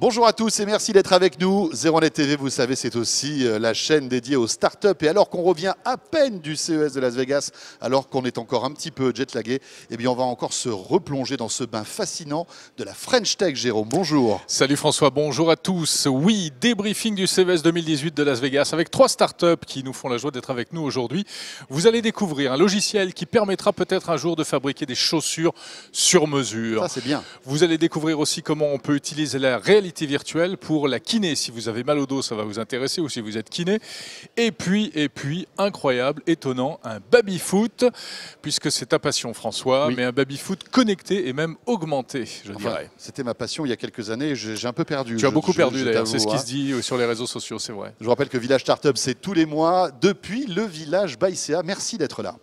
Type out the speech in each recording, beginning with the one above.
Bonjour à tous et merci d'être avec nous. 01net TV, vous savez, c'est aussi la chaîne dédiée aux startups. Et alors qu'on revient à peine du CES de Las Vegas, alors qu'on est encore un petit peu jet-lagué, eh bien on va encore se replonger dans ce bain fascinant de la French Tech. Jérôme, bonjour. Salut François, bonjour à tous. Oui, débriefing du CES 2018 de Las Vegas avec 3 startups qui nous font la joie d'être avec nous aujourd'hui. Vous allez découvrir un logiciel qui permettra peut-être un jour de fabriquer des chaussures sur mesure. Ça, c'est bien. Vous allez découvrir aussi comment on peut utiliser la réalité virtuelle pour la kiné. Si vous avez mal au dos, ça va vous intéresser, ou si vous êtes kiné. Et puis, incroyable, étonnant, un baby-foot, puisque c'est ta passion François, Oui. mais un baby-foot connecté et même augmenté, je dirais. C'était ma passion il y a quelques années, j'ai un peu perdu. Tu as beaucoup perdu d'ailleurs, t'avoue, c'est ce qui hein. se dit sur les réseaux sociaux, c'est vrai. Je vous rappelle que Village Startup, c'est tous les mois depuis le Village Baïséa. Merci d'être là.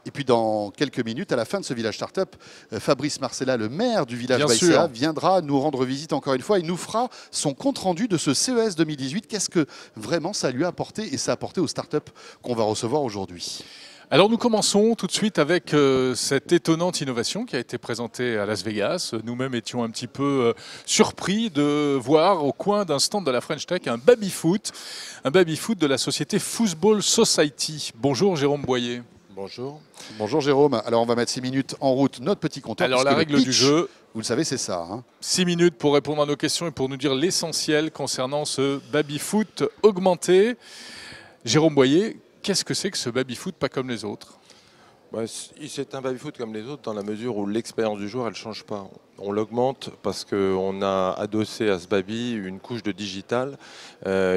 Et puis dans quelques minutes, à la fin de ce Village Startup, Fabrice Marcella, le maire du Village Bien Baïséa, sûr. viendra nous rendre visite encore une fois. Il nous fera son compte-rendu de ce CES 2018. Qu'est-ce que vraiment ça lui a apporté et ça a apporté aux startups qu'on va recevoir aujourd'hui. Alors nous commençons tout de suite avec cette étonnante innovation qui a été présentée à Las Vegas. Nous-mêmes étions un petit peu surpris de voir au coin d'un stand de la French Tech un baby-foot de la société Football Society. Bonjour Jérôme Boyer. Bonjour. Bonjour Jérôme. Alors on va mettre 6 minutes en route notre petit compteur. Alors la puisque le règle du pitch, jeu, vous le savez, c'est ça. Hein. 6 minutes pour répondre à nos questions et pour nous dire l'essentiel concernant ce baby-foot augmenté. Jérôme Boyer, qu'est-ce que c'est que ce baby-foot pas comme les autres ? C'est un baby-foot comme les autres dans la mesure où l'expérience du joueur, elle ne change pas. On l'augmente parce qu'on a adossé à ce baby une couche de digital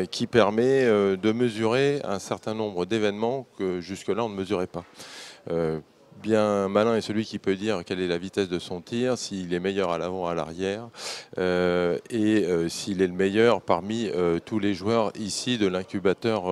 qui permet de mesurer un certain nombre d'événements que jusque-là on ne mesurait pas. Bien malin est celui qui peut dire quelle est la vitesse de son tir, s'il est meilleur à l'avant, à l'arrière, et s'il est le meilleur parmi tous les joueurs ici de l'incubateur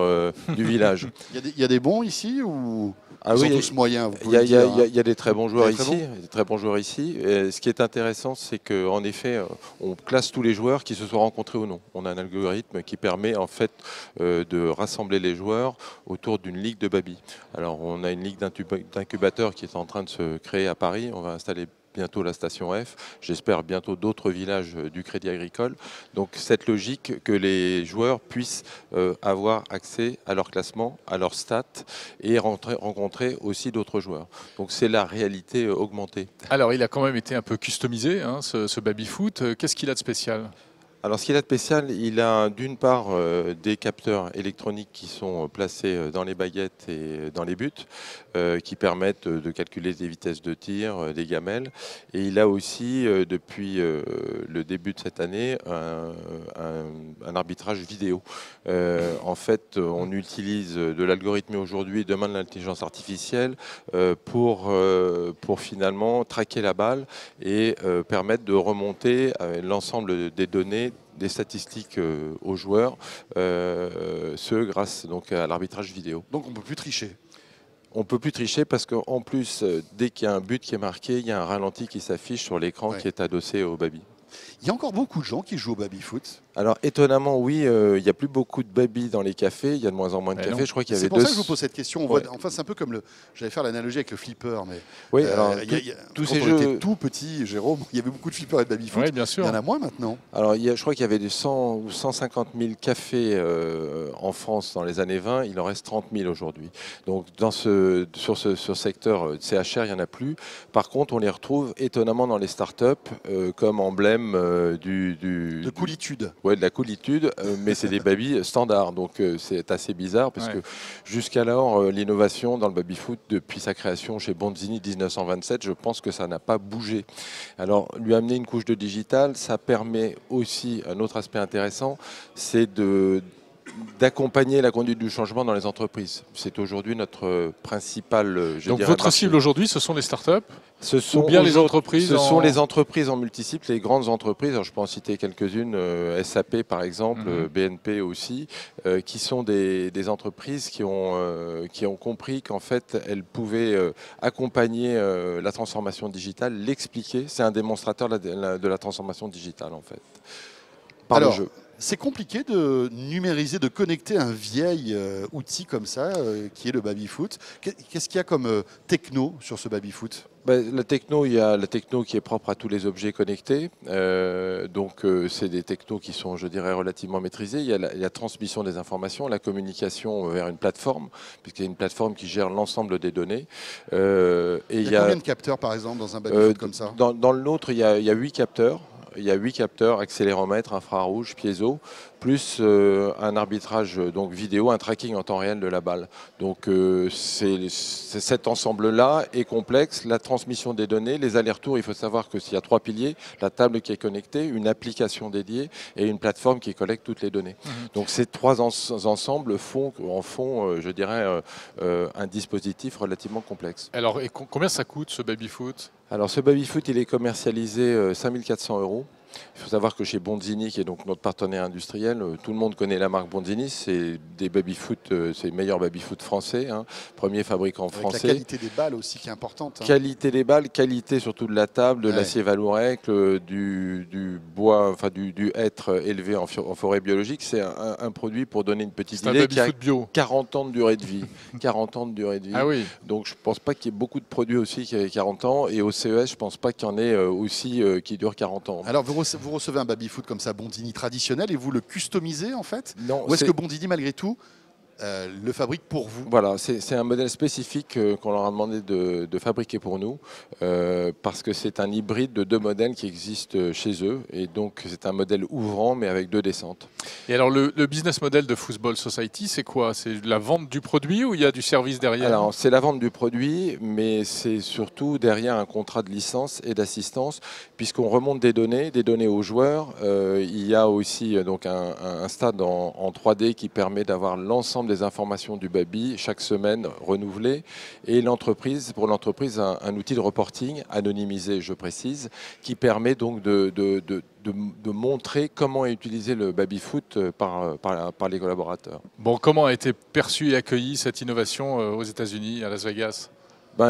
du village. Il y a des bons ici ou Ah ils sont oui, tous moyens, vous il pouvez le dire, hein. y a des très bons joueurs Des très ici. Des très bons joueurs ici. Et ce qui est intéressant, c'est qu'en effet, on classe tous les joueurs qui se sont rencontrés ou non. On a un algorithme qui permet en fait de rassembler les joueurs autour d'une ligue de baby. Alors, on a une ligue d'incubateurs qui est en train de se créer à Paris. On va installer bientôt la station F, j'espère bientôt d'autres villages du Crédit Agricole. Donc cette logique que les joueurs puissent avoir accès à leur classement, à leurs stats et rencontrer aussi d'autres joueurs. Donc c'est la réalité augmentée. Alors il a quand même été un peu customisé, hein, ce baby-foot. Qu'est-ce qu'il a de spécial ? Alors ce qu'il a de spécial, il a d'une part des capteurs électroniques qui sont placés dans les baguettes et dans les buts, qui permettent de calculer des vitesses de tir, des gamelles. Et il a aussi, depuis le début de cette année, un arbitrage vidéo. En fait, on utilise de l'algorithme aujourd'hui, demain de l'intelligence artificielle, pour finalement traquer la balle et permettre de remonter l'ensemble des données, des statistiques aux joueurs, ce grâce donc à l'arbitrage vidéo. Donc on ne peut plus tricher. On ne peut plus tricher parce qu'en plus, dès qu'il y a un but qui est marqué, il y a un ralenti qui s'affiche sur l'écran qui est adossé au baby. Il y a encore beaucoup de gens qui jouent au baby-foot. Alors étonnamment, oui, il n'y a plus beaucoup de baby dans les cafés, il y a de moins en moins de cafés. Je crois qu'il y avait C'est pour ça que je vous pose cette question. Enfin, c'est un peu comme j'allais faire l'analogie avec le flipper, mais oui, alors, tous ces jeux étaient tout petits, Jérôme, il y avait beaucoup de flippers et de baby-foot. Oui, bien sûr. Il y en a moins maintenant. Alors je crois qu'il y avait des 100 ou 150 000 cafés en France dans les années 20, il en reste 30 000 aujourd'hui. Donc sur ce secteur de CHR, il n'y en a plus. Par contre, on les retrouve étonnamment dans les startups comme emblème de coolitude. Ouais, de la coolitude, mais c'est des babys standards, donc c'est assez bizarre parce que jusqu'alors l'innovation dans le baby-foot depuis sa création chez Bonzini 1927, je pense que ça n'a pas bougé. Alors lui amener une couche de digital, ça permet aussi un autre aspect intéressant, c'est d'accompagner la conduite du changement dans les entreprises. C'est aujourd'hui notre principal. Donc votre cible aujourd'hui, ce sont les startups ? Ce sont bien les entreprises. Ce sont les entreprises en multicycle, les grandes entreprises. Alors je peux en citer quelques-unes, SAP par exemple, BNP aussi, qui sont des entreprises qui ont compris qu'en fait elles pouvaient accompagner la transformation digitale, l'expliquer. C'est un démonstrateur de la transformation digitale en fait. Par le jeu. C'est compliqué de numériser, de connecter un vieil outil comme ça, qui est le baby-foot. Qu'est-ce qu'il y a comme techno sur ce baby-foot? La techno, il y a la techno qui est propre à tous les objets connectés. C'est des technos qui sont, je dirais, relativement maîtrisés. Il y a la transmission des informations, la communication vers une plateforme, puisqu'il y a une plateforme qui gère l'ensemble des données. Il y a combien de capteurs, par exemple, dans un baby-foot comme ça? Dans le nôtre, il y a 8 capteurs. Il y a 8 capteurs, accéléromètre, infrarouge, piézo, plus un arbitrage donc vidéo, un tracking en temps réel de la balle. Donc cet ensemble-là est complexe. La transmission des données, les allers-retours, il faut savoir que s'il y a 3 piliers, la table qui est connectée, une application dédiée et une plateforme qui collecte toutes les données. Donc ces 3 ensembles en font, je dirais, un dispositif relativement complexe. Alors, et combien ça coûte ce baby-foot? Alors ce baby-foot, il est commercialisé 5 400 €. Il faut savoir que chez Bonzini, qui est donc notre partenaire industriel, tout le monde connaît la marque Bonzini. C'est des baby-foot, c'est les meilleurs baby-foot français, hein, premier fabricant français. Avec la qualité des balles aussi qui est importante. Hein. Qualité des balles, qualité surtout de la table, de l'acier Valourec, du bois, enfin du hêtre élevé en forêt biologique. C'est un produit, pour donner une petite idée, qui a 40 ans de durée de vie. 40 ans de durée de vie. Ah oui. Donc je ne pense pas qu'il y ait beaucoup de produits aussi qui aient 40 ans. Et au CES, je ne pense pas qu'il y en ait aussi qui durent 40 ans. Alors vous recevez un baby-foot comme ça, Bonzini traditionnel, et vous le customisez en fait? Non. Ou est-ce que Bonzini, malgré tout, le fabrique pour vous? Voilà, c'est un modèle spécifique qu'on leur a demandé de fabriquer pour nous, parce que c'est un hybride de 2 modèles qui existent chez eux, et donc c'est un modèle ouvrant mais avec 2 descentes. Et alors le business model de Football Society, c'est quoi? C'est la vente du produit ou il y a du service derrière? Alors c'est la vente du produit, mais c'est surtout derrière un contrat de licence et d'assistance, puisqu'on remonte des données aux joueurs. Il y a aussi donc un stade en 3D qui permet d'avoir l'ensemble des informations du baby chaque semaine renouvelées, et pour l'entreprise un outil de reporting anonymisé, je précise, qui permet donc de montrer comment est utilisé le baby-foot par les collaborateurs. Bon, comment a été perçue et accueillie cette innovation aux États-Unis, à Las Vegas?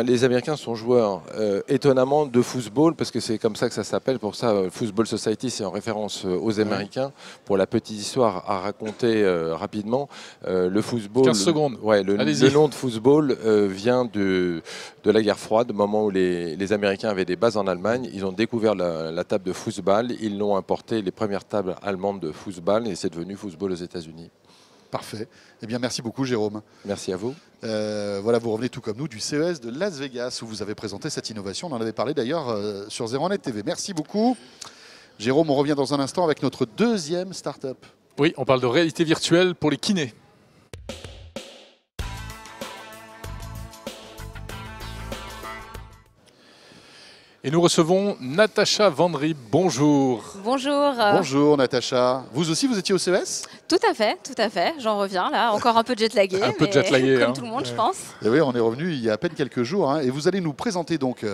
Les Américains sont joueurs étonnamment de football, parce que c'est comme ça que ça s'appelle. Pour ça, Football Society, c'est en référence aux Américains. Pour la petite histoire à raconter rapidement, le football. 15 secondes. Le nom de football vient de la guerre froide, au moment où les Américains avaient des bases en Allemagne. Ils ont découvert la table de football. Ils l'ont importé, les premières tables allemandes de football, et c'est devenu football aux États-Unis. Parfait. Eh bien, merci beaucoup, Jérôme. Merci à vous. Voilà, vous revenez tout comme nous du CES de Las Vegas, où vous avez présenté cette innovation. On en avait parlé d'ailleurs sur ZeroNet TV. Merci beaucoup. Jérôme, on revient dans un instant avec notre deuxième start-up. Oui, on parle de réalité virtuelle pour les kinés. Et nous recevons Natacha Vendry. Bonjour. Bonjour. Bonjour Natacha. Vous aussi, vous étiez au CES? Tout à fait, tout à fait. J'en reviens là, encore un peu jetlagué. Un peu jetlagué, comme hein. tout le monde, je pense. Et oui, on est revenu il y a à peine quelques jours. Hein, et vous allez nous présenter donc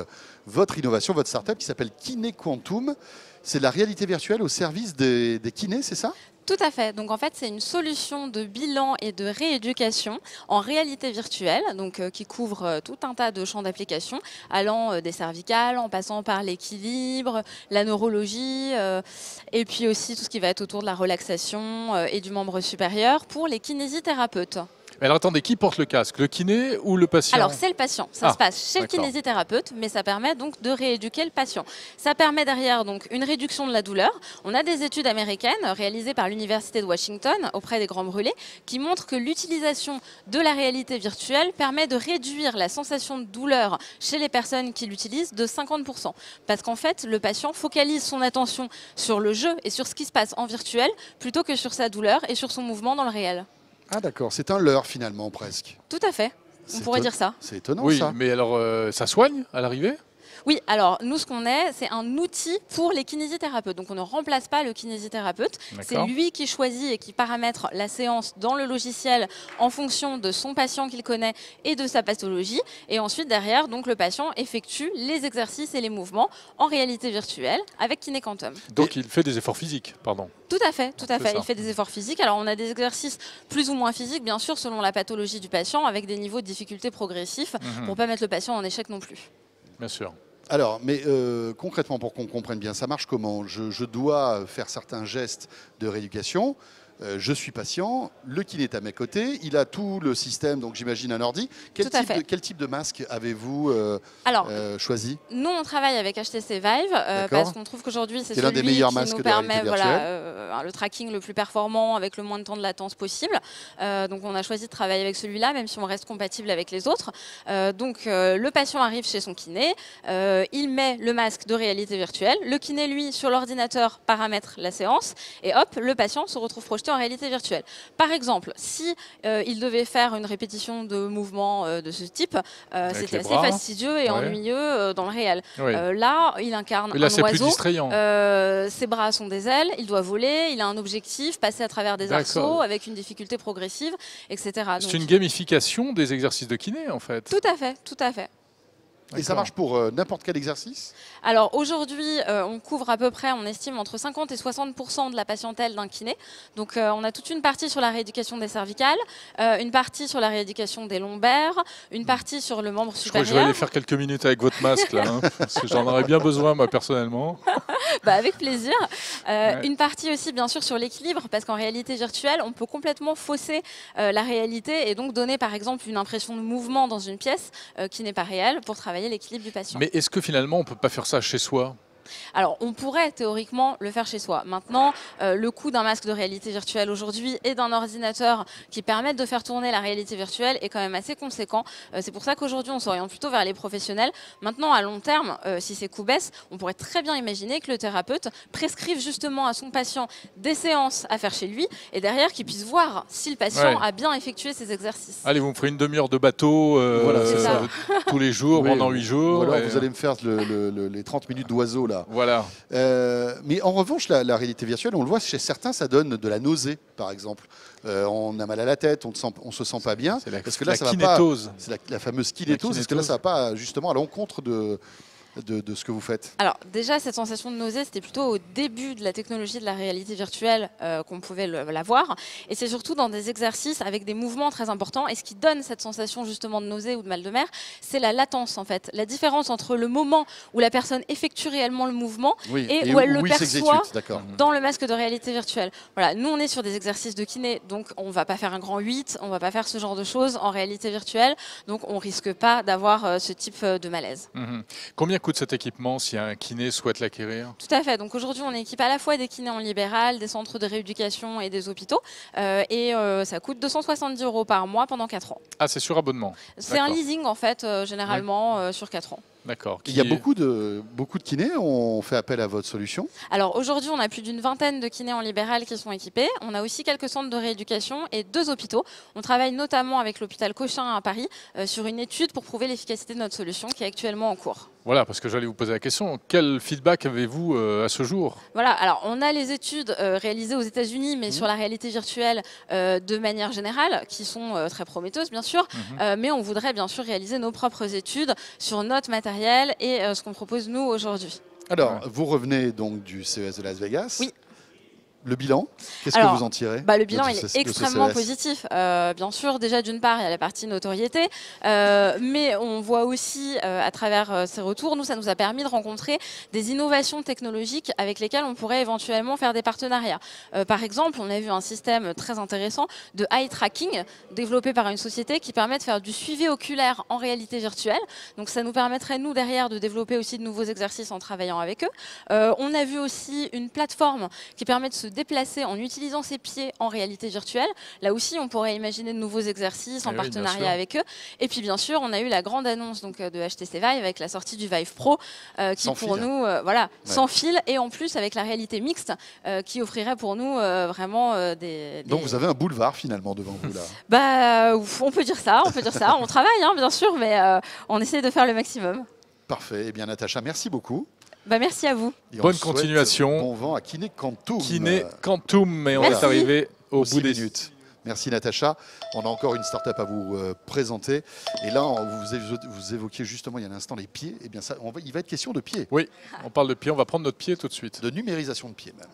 votre innovation, votre start-up qui s'appelle Kiné Quantum. C'est de la réalité virtuelle au service des kinés, c'est ça? Tout à fait. Donc en fait, c'est une solution de bilan et de rééducation en réalité virtuelle, donc qui couvre tout un tas de champs d'application, allant des cervicales, en passant par l'équilibre, la neurologie, et puis aussi tout ce qui va être autour de la relaxation et du membre supérieur pour les kinésithérapeutes. Mais alors attendez, qui porte le casque? Le kiné ou le patient? Alors c'est le patient, ça se passe chez le kinésithérapeute, mais ça permet donc de rééduquer le patient. Ça permet derrière donc une réduction de la douleur. On a des études américaines réalisées par l'Université de Washington auprès des grands brûlés qui montrent que l'utilisation de la réalité virtuelle permet de réduire la sensation de douleur chez les personnes qui l'utilisent de 50%. Parce qu'en fait, le patient focalise son attention sur le jeu et sur ce qui se passe en virtuel plutôt que sur sa douleur et sur son mouvement dans le réel. Ah d'accord, c'est un leurre finalement presque. Tout à fait, on pourrait dire ça. C'est étonnant oui, ça. Oui, mais alors ça soigne à l'arrivée? Oui, alors nous, ce qu'on est, c'est un outil pour les kinésithérapeutes. Donc on ne remplace pas le kinésithérapeute. C'est lui qui choisit et qui paramètre la séance dans le logiciel en fonction de son patient qu'il connaît et de sa pathologie. Et ensuite, derrière, donc, le patient effectue les exercices et les mouvements en réalité virtuelle avec Kiné Quantum. Donc il fait des efforts physiques, pardon. Tout à fait, tout à fait. Il fait des efforts physiques. Alors on a des exercices plus ou moins physiques, bien sûr, selon la pathologie du patient, avec des niveaux de difficulté progressifs pour ne pas mettre le patient en échec non plus. Bien sûr. Alors, mais concrètement, pour qu'on comprenne bien, ça marche comment? Je dois faire certains gestes de rééducation. Je suis patient, le kiné est à mes côtés, il a tout le système, donc j'imagine un ordi. Quel type de masque avez-vous choisi? Nous, on travaille avec HTC Vive parce qu'on trouve qu'aujourd'hui, c'est celui l'un des meilleurs masques qui nous permet le tracking le plus performant avec le moins de temps de latence possible. Donc, on a choisi de travailler avec celui-là, même si on reste compatible avec les autres. Le patient arrive chez son kiné, il met le masque de réalité virtuelle. Le kiné, lui, sur l'ordinateur, paramètre la séance et hop, le patient se retrouve projeté en réalité virtuelle. Par exemple, si il devait faire une répétition de mouvements de ce type, c'était assez fastidieux et ennuyeux dans le réel. Là, il incarne un oiseau. Plus distrayant. Ses bras sont des ailes, il doit voler, il a un objectif, passer à travers des arceaux avec une difficulté progressive, etc. C'est une gamification des exercices de kiné, en fait. Tout à fait, tout à fait. Et ça marche pour n'importe quel exercice? Alors aujourd'hui, on couvre à peu près, on estime, entre 50 et 60% de la patientèle d'un kiné. Donc on a toute une partie sur la rééducation des cervicales, une partie sur la rééducation des lombaires, une partie sur le membre supérieur. Je crois que je vais aller faire quelques minutes avec votre masque là, parce que j'en aurais bien besoin moi personnellement. Avec plaisir. Une partie aussi bien sûr sur l'équilibre, parce qu'en réalité virtuelle, on peut complètement fausser la réalité et donc donner par exemple une impression de mouvement dans une pièce qui n'est pas réelle pour travailler l'équilibre du patient. Mais est-ce que finalement on ne peut pas faire ça chez soi? Alors, on pourrait théoriquement le faire chez soi. Maintenant, le coût d'un masque de réalité virtuelle aujourd'hui et d'un ordinateur qui permettent de faire tourner la réalité virtuelle est quand même assez conséquent. C'est pour ça qu'aujourd'hui, on s'oriente plutôt vers les professionnels. Maintenant, à long terme, si ces coûts baissent, on pourrait très bien imaginer que le thérapeute prescrive justement à son patient des séances à faire chez lui et derrière qu'il puisse voir si le patient a bien effectué ses exercices. Allez, vous me ferez une demi-heure de bateau tous les jours, pendant 8 jours. Voilà, vous allez me faire les 30 minutes d'oiseau là. Voilà. Mais en revanche, la réalité virtuelle, on le voit chez certains, ça donne de la nausée, par exemple. On a mal à la tête, on se sent pas bien. Est-ce que là, ça va pas? C'est la fameuse kinétose. Est-ce que là, ça va pas justement à l'encontre de ce que vous faites? Alors déjà, cette sensation de nausée, c'était plutôt au début de la technologie de la réalité virtuelle qu'on pouvait l'avoir. Et c'est surtout dans des exercices avec des mouvements très importants. Et ce qui donne cette sensation justement de nausée ou de mal de mer, c'est la latence en fait. La différence entre le moment où la personne effectue réellement le mouvement et où elle le perçoit dans le masque de réalité virtuelle. Voilà, nous on est sur des exercices de kiné, donc on ne va pas faire un grand 8, on ne va pas faire ce genre de choses en réalité virtuelle. Donc on ne risque pas d'avoir ce type de malaise. Combien coûte cet équipement si un kiné souhaite l'acquérir? Tout à fait. Donc aujourd'hui, on équipe à la fois des kinés en libéral, des centres de rééducation et des hôpitaux. Ça coûte 270 € par mois pendant 4 ans. Ah, c'est sur abonnement? C'est un leasing en fait, généralement sur 4 ans. D'accord. Il y a beaucoup de kinés ont fait appel à votre solution? Alors aujourd'hui, on a plus d'une vingtaine de kinés en libéral qui sont équipés. On a aussi quelques centres de rééducation et 2 hôpitaux. On travaille notamment avec l'hôpital Cochin à Paris sur une étude pour prouver l'efficacité de notre solution qui est actuellement en cours. Voilà, parce que j'allais vous poser la question. Quel feedback avez-vous à ce jour? Voilà, alors on a les études réalisées aux États-Unis, mais sur la réalité virtuelle de manière générale, qui sont très prometteuses bien sûr, mais on voudrait bien sûr réaliser nos propres études sur notre matériel et ce qu'on propose nous aujourd'hui. Alors, vous revenez donc du CES de Las Vegas. Oui. Le bilan, qu'est-ce que vous en tirez? Le bilan il est extrêmement positif. Bien sûr, déjà d'une part, il y a la partie notoriété, mais on voit aussi à travers ces retours, ça nous a permis de rencontrer des innovations technologiques avec lesquelles on pourrait éventuellement faire des partenariats. Par exemple, on a vu un système très intéressant de eye tracking développé par une société qui permet de faire du suivi oculaire en réalité virtuelle. Donc ça nous permettrait, nous, derrière, de développer aussi de nouveaux exercices en travaillant avec eux. On a vu aussi une plateforme qui permet de se déplacer en utilisant ses pieds en réalité virtuelle. Là aussi, on pourrait imaginer de nouveaux exercices en partenariat avec eux. Et puis, bien sûr, on a eu la grande annonce de HTC Vive avec la sortie du Vive Pro, qui pour nous, sans fil, et en plus avec la réalité mixte, qui offrirait pour nous vraiment des... Donc vous avez un boulevard finalement devant vous là. On peut dire ça, On travaille, bien sûr, mais on essaie de faire le maximum. Parfait. Eh bien, Natacha, merci beaucoup. Merci à vous. Bonne continuation. Bon vent à Kiné Quantum. Kiné Quantum, et on est arrivé au bout des minutes. Merci Natacha. On a encore une start-up à vous présenter. Et là, vous évoquiez justement il y a un instant les pieds. Eh bien, il va être question de pieds. Oui, on parle de pieds. On va prendre notre pied tout de suite. De numérisation de pieds même.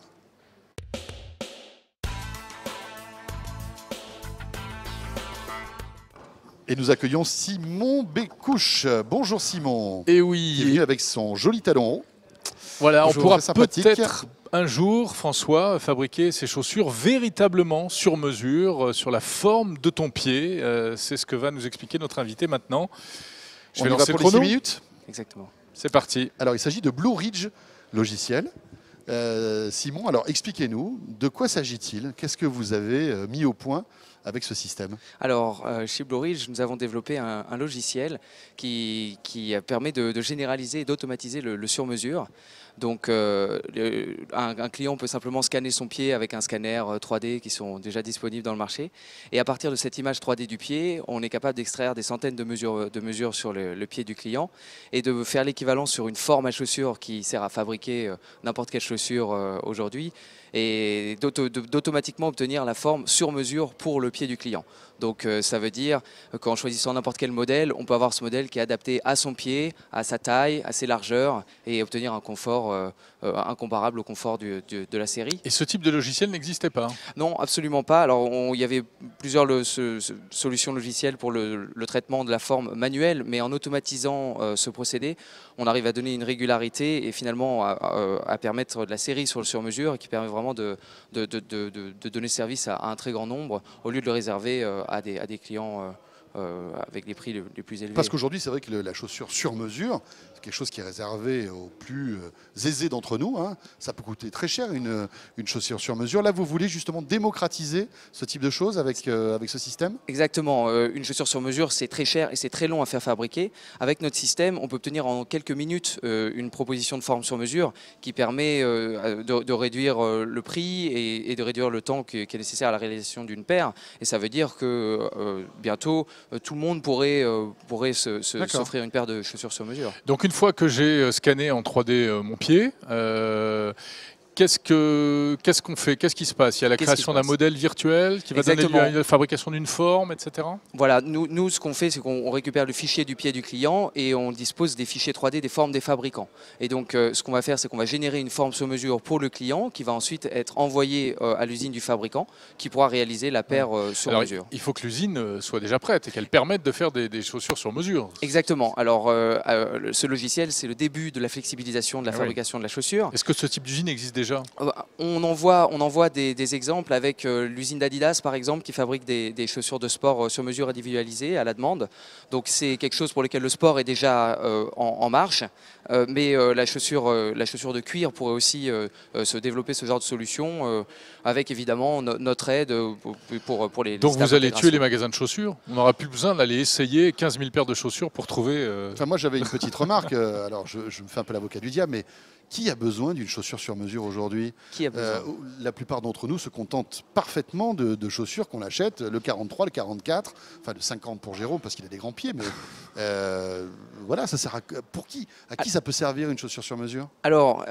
Et nous accueillons Simon Bécouche. Bonjour Simon. Et Qui est oui, venu avec son joli talon haut. voilà, Bonjour, on pourra très sympathique. peut-être un jour, François, fabriquer ces chaussures véritablement sur mesure, sur la forme de ton pied. C'est ce que va nous expliquer notre invité maintenant. Je On vais y va lancer le pour les 6 chrono. minutes. Exactement. C'est parti. Alors il s'agit de Blue Ridge logiciel. Simon, alors expliquez-nous, de quoi s'agit-il? Qu'est-ce que vous avez mis au point avec ce système? Alors, chez Blue Ridge, nous avons développé un logiciel qui permet de généraliser et d'automatiser le sur-mesure. Donc, un client peut simplement scanner son pied avec un scanner 3D qui sont déjà disponibles dans le marché. Et à partir de cette image 3D du pied, on est capable d'extraire des centaines de mesures sur le pied du client et de faire l'équivalent sur une forme à chaussure qui sert à fabriquer n'importe quelle chaussure aujourd'hui et d'automatiquement obtenir la forme sur mesure pour le pied du client. Donc ça veut dire qu'en choisissant n'importe quel modèle, on peut avoir ce modèle qui est adapté à son pied, à sa taille, à ses largeurs et obtenir un confort incomparable au confort de la série. Et ce type de logiciel n'existait pas? Non, absolument pas. Alors il y avait plusieurs solutions logicielles pour le traitement de la forme manuelle, mais en automatisant ce procédé, on arrive à donner une régularité et finalement à permettre de la série sur mesure qui permet vraiment de donner service à un très grand nombre au lieu de le réserver à des clients avec les prix les plus élevés. Parce qu'aujourd'hui, c'est vrai que la chaussure sur mesure, c'est quelque chose qui est réservé aux plus aisés d'entre nous. Hein. Ça peut coûter très cher une chaussure sur mesure. Là, vous voulez justement démocratiser ce type de choses avec ce système? Exactement. Une chaussure sur mesure, c'est très cher et c'est très long à faire fabriquer. Avec notre système, on peut obtenir en quelques minutes une proposition de forme sur mesure qui permet de réduire le prix et de réduire le temps qui est nécessaire à la réalisation d'une paire. Et ça veut dire que bientôt, tout le monde pourrait s'offrir une paire de chaussures sur mesure. Donc une fois que j'ai scanné en 3D mon pied, qu'est-ce qu'on fait? Qu'est-ce qui se passe? Il y a la création d'un modèle virtuel qui va donner lieu à la fabrication d'une forme, etc. Voilà, nous ce qu'on fait, c'est qu'on récupère le fichier du pied du client et on dispose des fichiers 3D des formes des fabricants. Et donc ce qu'on va faire, c'est qu'on va générer une forme sur mesure pour le client qui va ensuite être envoyée à l'usine du fabricant qui pourra réaliser la paire sur mesure. Il faut que l'usine soit déjà prête et qu'elle permette de faire des chaussures sur mesure. Exactement. Alors ce logiciel, c'est le début de la flexibilisation de la fabrication de la chaussure. Est-ce que ce type d'usine existe déjà? On en voit des exemples avec l'usine d'Adidas par exemple qui fabrique des chaussures de sport sur mesure individualisées à la demande. Donc c'est quelque chose pour lequel le sport est déjà en marche. Mais la chaussure de cuir pourrait aussi se développer ce genre de solution avec évidemment notre aide pour les. Donc vous allez tuer les magasins de chaussures? On n'aura plus besoin d'aller essayer 15 000 paires de chaussures pour trouver. Enfin, moi j'avais une petite remarque. Alors je me fais un peu l'avocat du diable, mais qui a besoin d'une chaussure sur mesure aujourd'hui? Qui a besoin? La plupart d'entre nous se contentent parfaitement de chaussures qu'on achète, le 43, le 44, enfin le 50 pour Jérôme parce qu'il a des grands pieds, mais voilà, ça sert pour qui? À qui ça peut servir une chaussure sur mesure? Alors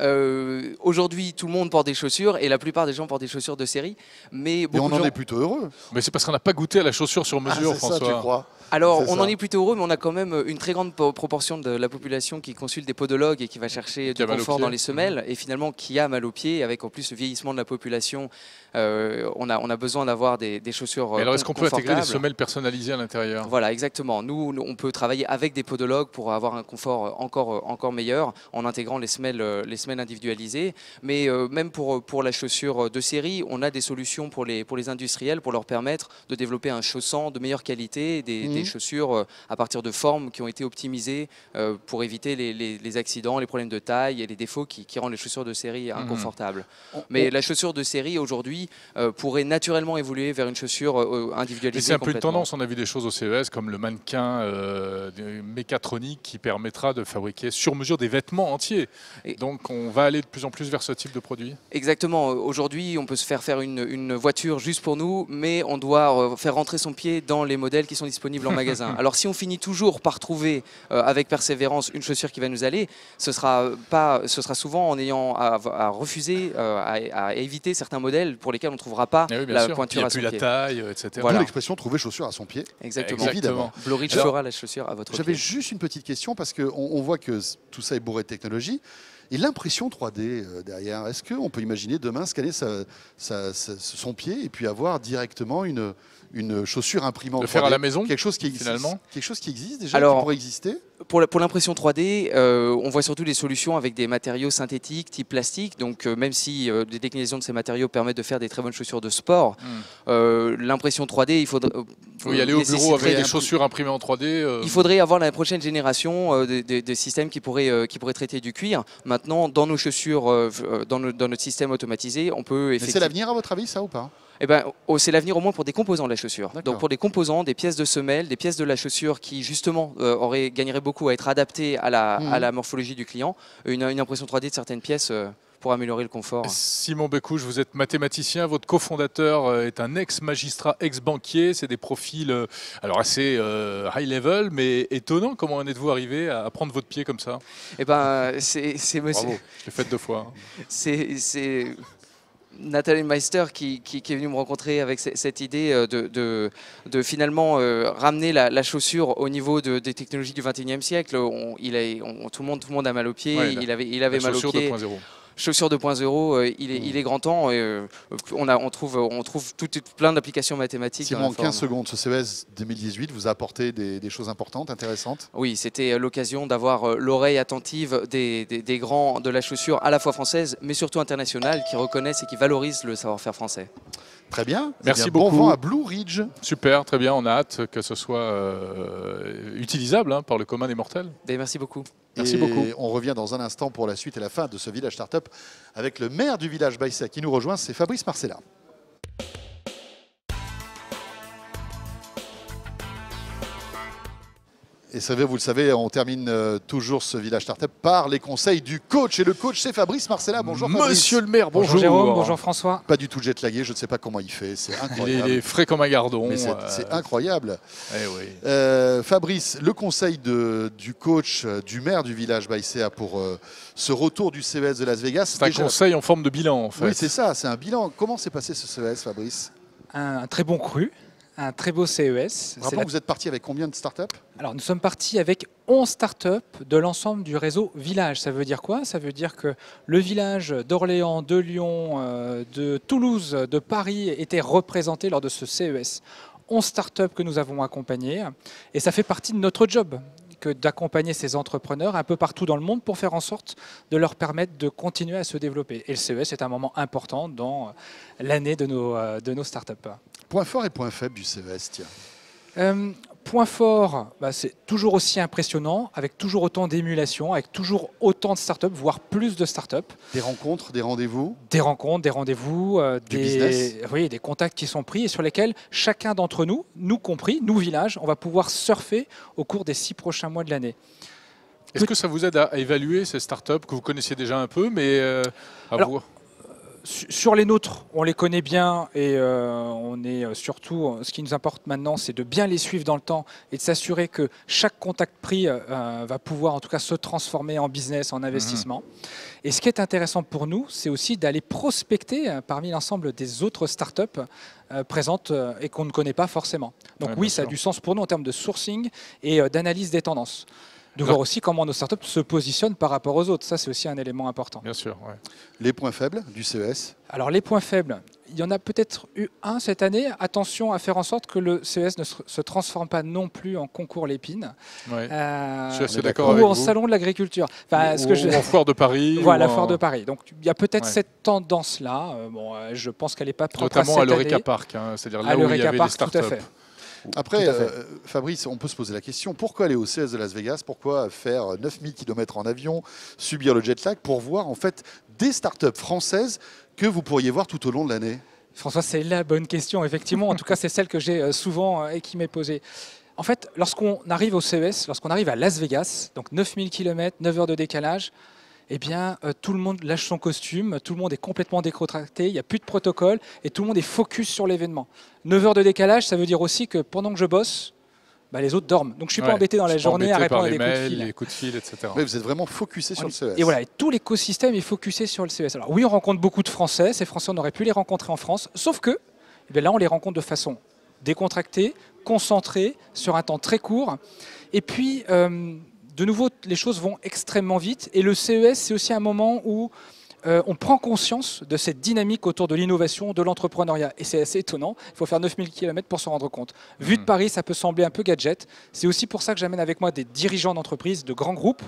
aujourd'hui tout le monde porte des chaussures et la plupart des gens portent des chaussures de série, mais on en est plutôt heureux. Mais c'est parce qu'on n'a pas goûté à la chaussure sur mesure, François. Ça, tu crois? Alors, on en est plutôt heureux, mais on a quand même une très grande proportion de la population qui consulte des podologues et qui va chercher du confort dans les semelles et finalement qui a mal aux pieds. Avec en plus le vieillissement de la population, on a besoin d'avoir des chaussures confortables. Alors, est-ce qu'on peut intégrer des semelles personnalisées à l'intérieur? Voilà, exactement. Nous, on peut travailler avec des podologues pour avoir un confort encore meilleur en intégrant les semelles individualisées. Mais même pour la chaussure de série, on a des solutions pour les industriels pour leur permettre de développer un chaussant de meilleure qualité, des chaussures à partir de formes qui ont été optimisées pour éviter les accidents, les problèmes de taille et les défauts qui rendent les chaussures de série inconfortables. Mais la chaussure de série aujourd'hui pourrait naturellement évoluer vers une chaussure individualisée. Mais c'est un peu une tendance, on a vu des choses au CES comme le mannequin mécatronique qui permettra de fabriquer sur mesure des vêtements entiers. Donc on va aller de plus en plus vers ce type de produit. Exactement, aujourd'hui on peut se faire une voiture juste pour nous, mais on doit faire rentrer son pied dans les modèles qui sont disponibles en magasin. Alors si on finit toujours par trouver avec persévérance une chaussure qui va nous aller, ce sera souvent en ayant à refuser, à éviter certains modèles pour lesquels on ne trouvera pas la pointure à son pied. Il n'y a plus la taille, etc. Voilà. L'expression trouver chaussure à son pied. Exactement. Évidemment. Blue Ridge fera la chaussure à votre pied. J'avais juste une petite question parce qu'on voit que tout ça est bourré de technologie. Et l'impression 3D derrière, est-ce qu'on peut imaginer demain scanner son pied et puis avoir directement une chaussure imprimée en 3D? Le faire à la maison, quelque chose qui existe, finalement. quelque chose qui existe déjà, Alors, qui pourrait exister? Pour l'impression 3D, on voit surtout des solutions avec des matériaux synthétiques type plastique. Donc même si des déclinaisons de ces matériaux permettent de faire des très bonnes chaussures de sport, l'impression 3D, il faudrait... Oui, aller au bureau avec des chaussures imprimées en 3D. Il faudrait avoir la prochaine génération de systèmes qui pourraient traiter du cuir. Maintenant, dans nos chaussures, dans notre système automatisé, on peut effectivement... Mais c'est l'avenir à votre avis, ça ou pas? Eh ben, c'est l'avenir au moins pour des composants de la chaussure. D'accord. Donc pour des composants, des pièces de semelle, des pièces de la chaussure qui justement gagneraient beaucoup à être adaptées à la morphologie du client. Une impression 3D de certaines pièces pour améliorer le confort. Simon Bécouche, vous êtes mathématicien, votre cofondateur est un ex-magistrat, ex-banquier. C'est des profils alors assez high level, mais étonnant. Comment en êtes-vous arrivé à prendre votre pied comme ça? Eh ben, c'est monsieur. Bravo, je l'ai fait 2 fois. C'est Nathalie Meister qui est venue me rencontrer avec cette idée de finalement ramener la chaussure au niveau des technologies du XXIe siècle. Tout le monde a mal aux pieds, Ouais, il avait mal aux pieds. 2.0. Chaussures 2.0, il est grand temps. On trouve plein d'applications mathématiques. Simon, en 15 secondes, ce CES 2018 vous a apporté des choses importantes, intéressantes? Oui, c'était l'occasion d'avoir l'oreille attentive des grands de la chaussure, à la fois française, mais surtout internationale, qui reconnaissent et qui valorisent le savoir-faire français. Très bien. Merci Bon beaucoup. vent à Blue Ridge. Super, très bien. On a hâte que ce soit utilisable par le commun des mortels. Et merci beaucoup. Merci Et beaucoup. on revient dans un instant pour la suite et la fin de ce village startup avec le maire du village Baïsa qui nous rejoint, c'est Fabrice Marcella. Et vous le savez, on termine toujours ce village startup par les conseils du coach. Et le coach, c'est Fabrice Marcella. Bonjour Fabrice. Monsieur le maire, bonjour. Bonjour Jérôme, bonjour François. Pas du tout jetlagué, je ne sais pas comment il fait, c'est incroyable. Il est frais comme un gardon. Mais c'est incroyable. Eh oui. Fabrice, le conseil du coach, du maire du village Baïséa pour ce retour du CES de Las Vegas. C'est un conseil en forme de bilan en fait. Oui, c'est ça, c'est un bilan. Comment s'est passé ce CES, Fabrice? Un très bon cru, un très beau CES. Rappelons, vous êtes parti avec combien de startups? Alors nous sommes partis avec 11 startups de l'ensemble du réseau Village. Ça veut dire quoi? Ça veut dire que le village d'Orléans, de Lyon, de Toulouse, de Paris était représenté lors de ce CES. 11 startups que nous avons accompagnées et ça fait partie de notre job que d'accompagner ces entrepreneurs un peu partout dans le monde pour faire en sorte de leur permettre de continuer à se développer. Et le CES est un moment important dans l'année de nos startups. Point fort et point faible du CES, tiens. Point fort, c'est toujours aussi impressionnant, avec toujours autant d'émulation, avec toujours autant de startups, voire plus de startups. Des rencontres, des rendez-vous? Des rencontres, des rendez-vous, des contacts qui sont pris et sur lesquels chacun d'entre nous, nous compris, nous Village, on va pouvoir surfer au cours des 6 prochains mois de l'année. Est-ce que ça vous aide à évaluer ces startups que vous connaissiez déjà un peu, mais sur les nôtres, on les connaît bien et on est surtout, ce qui nous importe maintenant, c'est de bien les suivre dans le temps et de s'assurer que chaque contact pris va pouvoir en tout cas se transformer en business, en investissement. Et ce qui est intéressant pour nous, c'est aussi d'aller prospecter parmi l'ensemble des autres startups présentes et qu'on ne connaît pas forcément. Donc oui, ça a du sens pour nous en termes de sourcing et d'analyse des tendances. De voir aussi comment nos startups se positionnent par rapport aux autres. Ça, c'est aussi un élément important. Bien sûr. Ouais. Les points faibles du CES? Alors, les points faibles, il y en a peut-être eu un cette année. Attention à faire en sorte que le CES ne se transforme pas non plus en concours Lépine. Ouais. Je suis assez d'accord avec vous. Ou en salon de l'agriculture. Ou en foire de Paris. Voilà, la foire de Paris. Donc, il y a peut-être cette tendance-là. Je pense qu'elle n'est pas propre notamment à cette année. l'Eureka Park, c'est-à-dire là où il y avait les startups. Tout à fait. Après, Fabrice, on peut se poser la question, pourquoi aller au CES de Las Vegas? Pourquoi faire 9000 km en avion, subir le jet lag pour voir en fait des startups françaises que vous pourriez voir tout au long de l'année? François, c'est la bonne question, effectivement. En tout cas, c'est celle que j'ai souvent et qui m'est posée. En fait, lorsqu'on arrive au CES, lorsqu'on arrive à Las Vegas, donc 9000 km, 9 heures de décalage, eh bien, tout le monde lâche son costume, tout le monde est complètement décontracté, il n'y a plus de protocole et tout le monde est focus sur l'événement. 9 heures de décalage, ça veut dire aussi que pendant que je bosse, les autres dorment. Donc je ne suis pas embêté dans la journée à répondre à des coups de fil, etc. Oui, vous êtes vraiment focusé sur le CES. Et voilà, et tout l'écosystème est focusé sur le CES. Alors oui, on rencontre beaucoup de Français, ces Français, on aurait pu les rencontrer en France, sauf que là, on les rencontre de façon décontractée, concentrée, sur un temps très court. Et puis, de nouveau, les choses vont extrêmement vite. Et le CES, c'est aussi un moment où on prend conscience de cette dynamique autour de l'innovation, de l'entrepreneuriat. Et c'est assez étonnant. Il faut faire 9000 km pour s'en rendre compte. Vu de Paris, ça peut sembler un peu gadget. C'est aussi pour ça que j'amène avec moi des dirigeants d'entreprises, de grands groupes,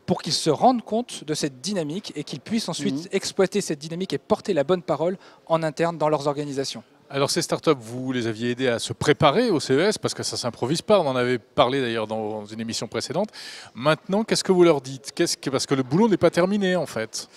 pour qu'ils se rendent compte de cette dynamique et qu'ils puissent ensuite exploiter cette dynamique et porter la bonne parole en interne dans leurs organisations. Alors ces startups, vous les aviez aidés à se préparer au CES parce que ça ne s'improvise pas, on en avait parlé d'ailleurs dans une émission précédente. Maintenant, qu'est-ce que vous leur dites? Parce que le boulot n'est pas terminé en fait.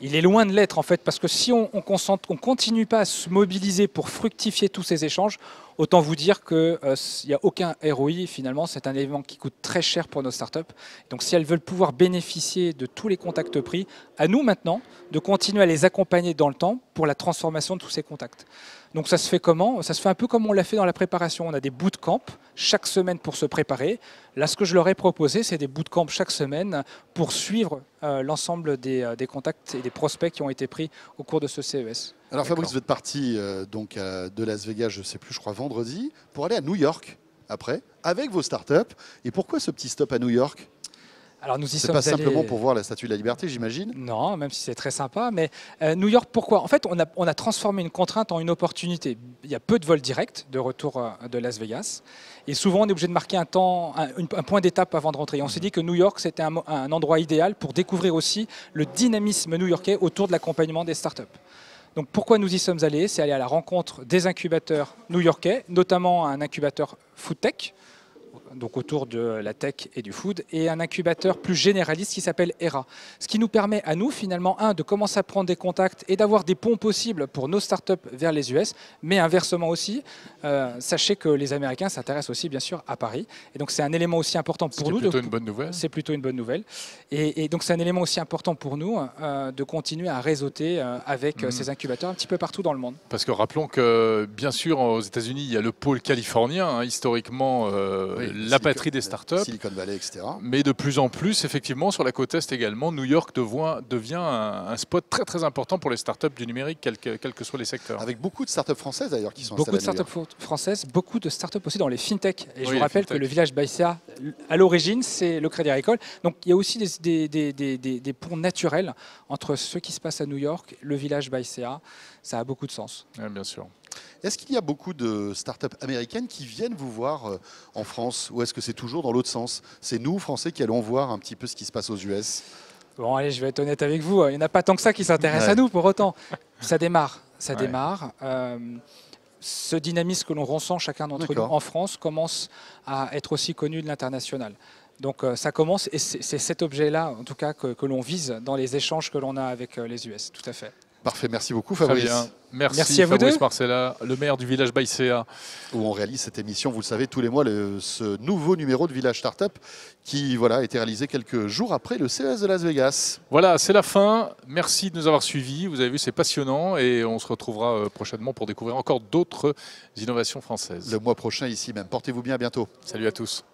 Il est loin de l'être en fait, parce que si on continue pas à se mobiliser pour fructifier tous ces échanges, autant vous dire qu'il n'y a aucun ROI finalement, c'est un élément qui coûte très cher pour nos startups. Donc si elles veulent pouvoir bénéficier de tous les contacts pris, à nous maintenant de continuer à les accompagner dans le temps pour la transformation de tous ces contacts. Donc ça se fait comment? Ça se fait un peu comme on l'a fait dans la préparation. On a des bootcamps chaque semaine pour se préparer. Là, ce que je leur ai proposé, c'est des bootcamps chaque semaine pour suivre l'ensemble des contacts et des prospects qui ont été pris au cours de ce CES. Alors Fabrice, vous êtes parti donc, de Las Vegas, je ne sais plus, je crois vendredi, pour aller à New York après, avec vos startups. Et pourquoi ce petit stop à New York? Alors nous y C'est sommes pas simplement allés... pour voir la Statue de la Liberté, j'imagine? Non, même si c'est très sympa. Mais New York, pourquoi? En fait, on a transformé une contrainte en une opportunité. Il y a peu de vols directs de retour de Las Vegas. Et souvent, on est obligé de marquer un point d'étape avant de rentrer. Et on s'est dit que New York, c'était un endroit idéal pour découvrir aussi le dynamisme new-yorkais autour de l'accompagnement des startups. Donc pourquoi nous y sommes allés? C'est aller à la rencontre des incubateurs new-yorkais, notamment un incubateur foodtech, donc autour de la tech et du food, et un incubateur plus généraliste qui s'appelle ERA. Ce qui nous permet à nous, finalement, de commencer à prendre des contacts et d'avoir des ponts possibles pour nos startups vers les US, mais inversement aussi, sachez que les Américains s'intéressent aussi, bien sûr, à Paris. Et donc c'est un élément aussi important pour nous. C'est plutôt une bonne nouvelle. C'est plutôt une bonne nouvelle. Et donc c'est un élément aussi important pour nous de continuer à réseauter avec ces incubateurs un petit peu partout dans le monde. Parce que rappelons que, bien sûr, aux États-Unis, il y a le pôle californien, historiquement, la patrie des startups. Silicon Valley, etc. Mais de plus en plus, effectivement, sur la côte Est également, New York devient un spot très très important pour les startups du numérique, quels que soient les secteurs. Avec beaucoup de startups françaises d'ailleurs qui sont beaucoup de installées à New startups York. françaises, beaucoup de startups aussi dans les fintech. Et je Oui, vous rappelle fintech. que le village Baïséa, à l'origine, c'est le Crédit Agricole. Donc il y a aussi des ponts naturels entre ce qui se passe à New York, le village Baïséa. Ça a beaucoup de sens. Oui, bien sûr. Est-ce qu'il y a beaucoup de startups américaines qui viennent vous voir en France, ou est-ce que c'est toujours dans l'autre sens? C'est nous, Français, qui allons voir un petit peu ce qui se passe aux US? Bon, allez, je vais être honnête avec vous. Il n'y en a pas tant que ça qui s'intéressent à nous pour autant. Ça démarre. Ça démarre. Ce dynamisme que l'on ressent chacun d'entre nous en France commence à être aussi connu de l'international. Donc ça commence et c'est cet objet-là, en tout cas, que l'on vise dans les échanges que l'on a avec les US. Tout à fait. Parfait, merci beaucoup Fabrice. Très bien. Merci à vous Fabrice deux. Marcella, le maire du village Baïséa. Où on réalise cette émission, vous le savez, tous les mois, ce nouveau numéro de Village Startup qui a été réalisé quelques jours après le CES de Las Vegas. Voilà, c'est la fin. Merci de nous avoir suivis. Vous avez vu, c'est passionnant et on se retrouvera prochainement pour découvrir encore d'autres innovations françaises. Le mois prochain ici même. Portez-vous bien, à bientôt. Salut à tous.